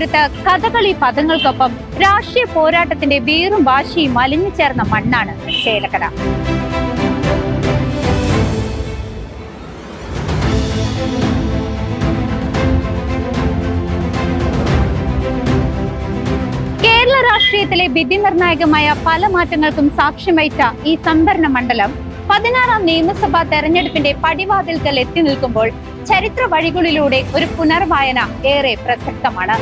തീരത്ത് കഥകളി പദങ്ങൾക്കൊപ്പം രാഷ്ട്രീയ പോരാട്ടത്തിന്റെ വീറും വാശിയും അലിഞ്ഞു ചേർന്ന മണ്ണാണ് ചേലക്കര. കേരള രാഷ്ട്രീയത്തിലെ വിധി നിർണായകമായ പല മാറ്റങ്ങൾക്കും സാക്ഷ്യം വഹിച്ച ഈ സംവരണ മണ്ഡലം 16ാം നിയമസഭാ തെരഞ്ഞെടുപ്പിന്റെ പടിവാതിൽക്കൽ എത്തി നിൽക്കുമ്പോൾ ചരിത്ര വഴികളിലൂടെ ഒരു പുനർവായന ഏറെ പ്രസക്തമാണ്.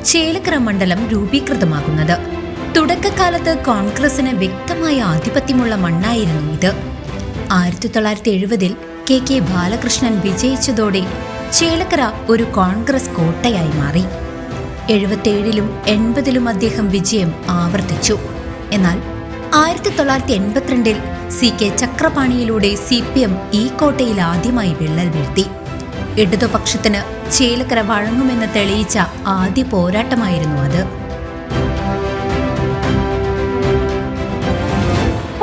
ചേലക്കര മണ്ഡലം രൂപീകൃതമാകുന്നത്. തുടക്കകാലത്ത് കോൺഗ്രസിന് വ്യക്തമായ ആധിപത്യമുള്ള മണ്ണായിരുന്നു ഇത്. 1970 കെ ബാലകൃഷ്ണൻ വിജയിച്ചതോടെ ചേലക്കര ഒരു കോൺഗ്രസ് കോട്ടയായി മാറി. 77ലും 80ലും അദ്ദേഹം വിജയം ആവർത്തിച്ചു. എന്നാൽ 1982 CK ചക്രപാണിയിലൂടെ CPM ഈ കോട്ടയിൽ ആദ്യമായി വിള്ളൽ വീഴ്ത്തി. ഇടതുപക്ഷത്തിന് ചേലക്കര വഴങ്ങുമെന്ന് തെളിയിച്ച ആദ്യ പോരാട്ടമായിരുന്നു അത്.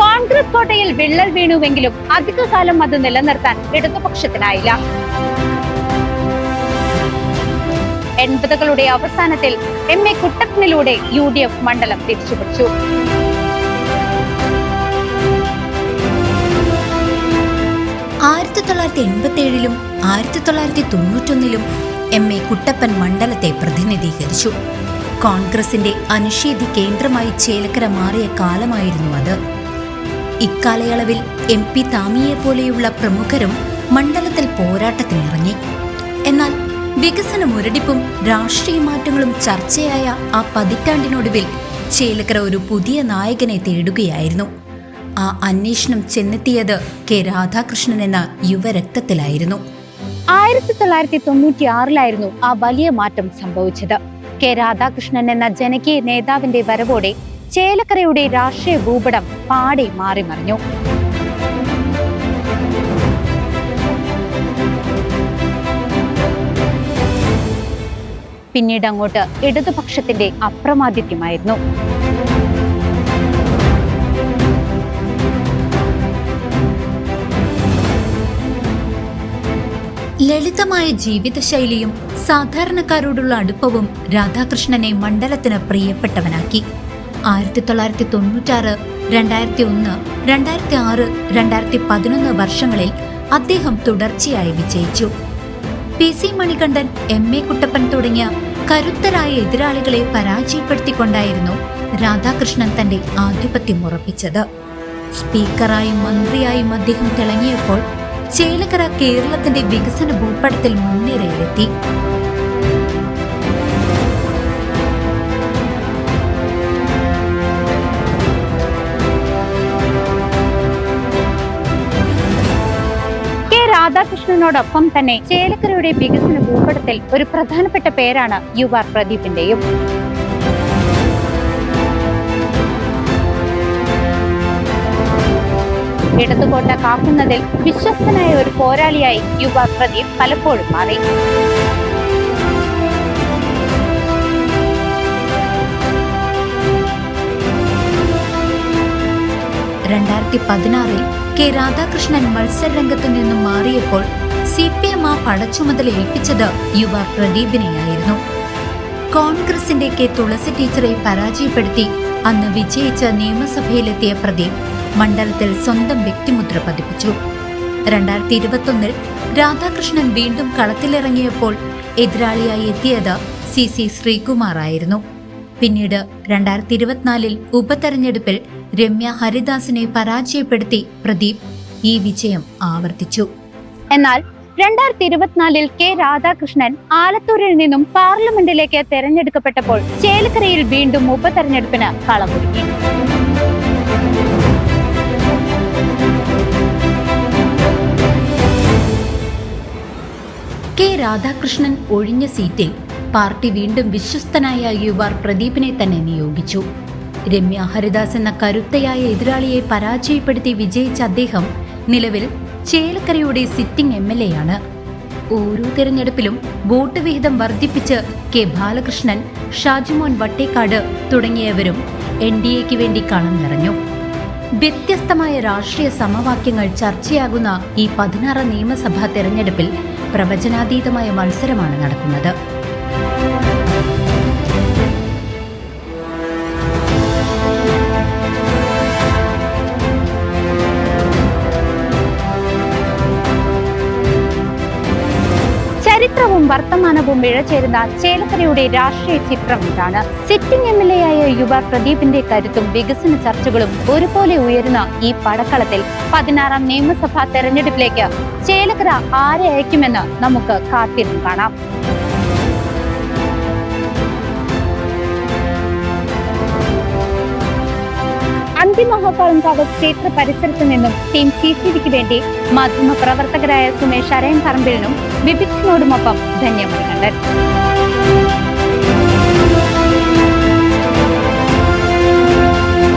കോൺഗ്രസ് കോട്ടയിൽ വിള്ളൽ വീണുവെങ്കിലും അധികകാലം അത് നിലനിർത്താൻ ഇടതുപക്ഷത്തിനായില്ല. 80കളുടെ അവസാനത്തിൽ MA കുട്ടപ്പനിലൂടെ UDF മണ്ഡലം തിരിച്ചുപിടിച്ചു. ലും 1991ലും MA കുട്ടപ്പൻ മണ്ഡലത്തെ പ്രതിനിധീകരിച്ചു. കോൺഗ്രസിന്റെ അനിഷേധ്യ കേന്ദ്രമായി ചേലക്കര മാറിയ കാലമായിരുന്നു അത്. ഇക്കാലയളവിൽ MP താമിയെ പോലെയുള്ള പ്രമുഖരും മണ്ഡലത്തിൽ പോരാട്ടത്തിനിറങ്ങി. എന്നാൽ വികസന മുരടിപ്പും രാഷ്ട്രീയ മാറ്റങ്ങളും ചർച്ചയായ ആ പതിറ്റാണ്ടിനൊടുവിൽ ചേലക്കര ഒരു പുതിയ നായകനെ തേടുകയായിരുന്നു. ആ അന്വേഷണം ചെന്നെത്തിയത് കെ രാധാകൃഷ്ണൻ എന്ന യുവരക്തത്തിലായിരുന്നു. 1996 ആ വലിയ മാറ്റം സംഭവിച്ചത്. കെ രാധാകൃഷ്ണൻ എന്ന ജനകീയ നേതാവിന്റെ വരവോടെ ചേലക്കരയുടെ രാഷ്ട്രീയ ഭൂപടം പാടെ മാറിമറിഞ്ഞു. പിന്നീട് അങ്ങോട്ട് ഇടതുപക്ഷത്തിന്റെ അപ്രമാദിത്യമായിരുന്നു. ലളിതമായ ജീവിതശൈലിയും സാധാരണക്കാരോടുള്ള അടുപ്പവും രാധാകൃഷ്ണനെ മണ്ഡലത്തിന് പ്രിയപ്പെട്ടവനാക്കി. 1996, 2001, 2006, 2011 വർഷങ്ങളിൽ അദ്ദേഹം തുടർച്ചയായി വിജയിച്ചു. PC മണികണ്ഠൻ, MA കുട്ടപ്പൻ തുടങ്ങിയ കരുത്തരായ എതിരാളികളെ പരാജയപ്പെടുത്തിക്കൊണ്ടായിരുന്നു രാധാകൃഷ്ണൻ തന്റെ ആധിപത്യം ഉറപ്പിച്ചത്. സ്പീക്കറായും മന്ത്രിയായും അദ്ദേഹം തിളങ്ങിയപ്പോൾ ചേലക്കര കേരളത്തിന്റെ വികസന ഭൂപടത്തിൽ മുൻനിരയിലെത്തി. രാധാകൃഷ്ണനോടൊപ്പം തന്നെ ചേലക്കരയുടെ വികസന ഭൂപടത്തിൽ ഒരു പ്രധാനപ്പെട്ട പേരാണ് UR പ്രദീപിന്റെയും. ഇടതുകോട്ട കാക്കുന്നതിൽ വിശ്വസ്തനായ ഒരു പോരാളിയായി UR പ്രദീപ് പലപ്പോഴും മാറി. കെ രാധാകൃഷ്ണൻ മത്സരരംഗത്തു നിന്നും മാറിയപ്പോൾ CPM ആ പടച്ചുമതല ഏൽപ്പിച്ചത് UR പ്രദീപിനെയായിരുന്നു. കോൺഗ്രസിന്റെ കെ തുളസി ടീച്ചറെ പരാജയപ്പെടുത്തി അന്ന് വിജയിച്ച നിയമസഭയിലെത്തിയ പ്രദീപ് മണ്ഡലത്തിൽ സ്വന്തം വ്യക്തിമുദ്ര പതിപ്പിച്ചു. 2021 രാധാകൃഷ്ണൻ വീണ്ടും കളത്തിലിറങ്ങിയപ്പോൾ എതിരാളിയായി എത്തിയത് CC ശ്രീകുമാർ ആയിരുന്നു. പിന്നീട് 2024 ഉപതെരഞ്ഞെടുപ്പിൽ രമ്യ ഹരിദാസിനെ പരാജയപ്പെടുത്തി പ്രദീപ് ഈ വിജയം ആവർത്തിച്ചു. എന്നാൽ 2024 കെ രാധാകൃഷ്ണൻ ആലത്തൂരിൽ നിന്നും പാർലമെന്റിലേക്ക് തെരഞ്ഞെടുക്കപ്പെട്ടപ്പോൾ ചേലക്കരയിൽ വീണ്ടും ഉപതെരഞ്ഞെടുപ്പിന് കളമൊരുങ്ങി. കെ രാധാകൃഷ്ണൻ ഒഴിഞ്ഞ സീറ്റിൽ പാർട്ടി വീണ്ടും വിശ്വസ്തനായ UR പ്രദീപിനെ തന്നെ നിയോഗിച്ചു. രമ്യ ഹരിദാസ് എന്ന കരുത്തയായ എതിരാളിയെ പരാജയപ്പെടുത്തി വിജയിച്ച അദ്ദേഹം നിലവിൽ ചേലക്കരയുടെ സിറ്റിംഗ് MLA ആണ്. ഓരോ തെരഞ്ഞെടുപ്പിലും വോട്ട് വിഹിതം വർദ്ധിപ്പിച്ച് കെ ബാലകൃഷ്ണൻ, ഷാജിമോൻ വട്ടേക്കാട് തുടങ്ങിയവരും NDAക്ക് വേണ്ടി കളം നിറഞ്ഞു. വ്യത്യസ്തമായ രാഷ്ട്രീയ സമവാക്യങ്ങൾ ചർച്ചയാകുന്ന ഈ 16 നിയമസഭാ തെരഞ്ഞെടുപ്പിൽ പ്രവചനാതീതമായ മത്സരമാണ് നടക്കുന്നത്. ചരിത്രവും വർത്തമാനവും ഇഴചേരുന്ന ചേലക്കരയുടെ രാഷ്ട്രീയ ചിത്രം ഇതാണ്. സിറ്റിംഗ് MLA ആയ യുവ പ്രദീപിന്റെ കരുത്തും വികസന ചർച്ചകളും ഒരുപോലെ ഉയരുന്ന ഈ പടക്കളത്തിൽ 16ാം നിയമസഭാ തെരഞ്ഞെടുപ്പിലേക്ക് ചേലക്കര ആരെ അയക്കുമെന്ന് നമുക്ക് കാത്തിരുന്ന് കാണാം. അന്തിമഹാകാളംകാവ് ക്ഷേത്ര പരിസരത്ത് നിന്നും ടീം CCTVക്ക് വേണ്ടി മാധ്യമ പ്രവർത്തകരായ സുമേഷ് അരയൻ പറമ്പിലിനും വിപിക്ഷനോടുമൊപ്പം ധന്യമണികണ്ഠൻ.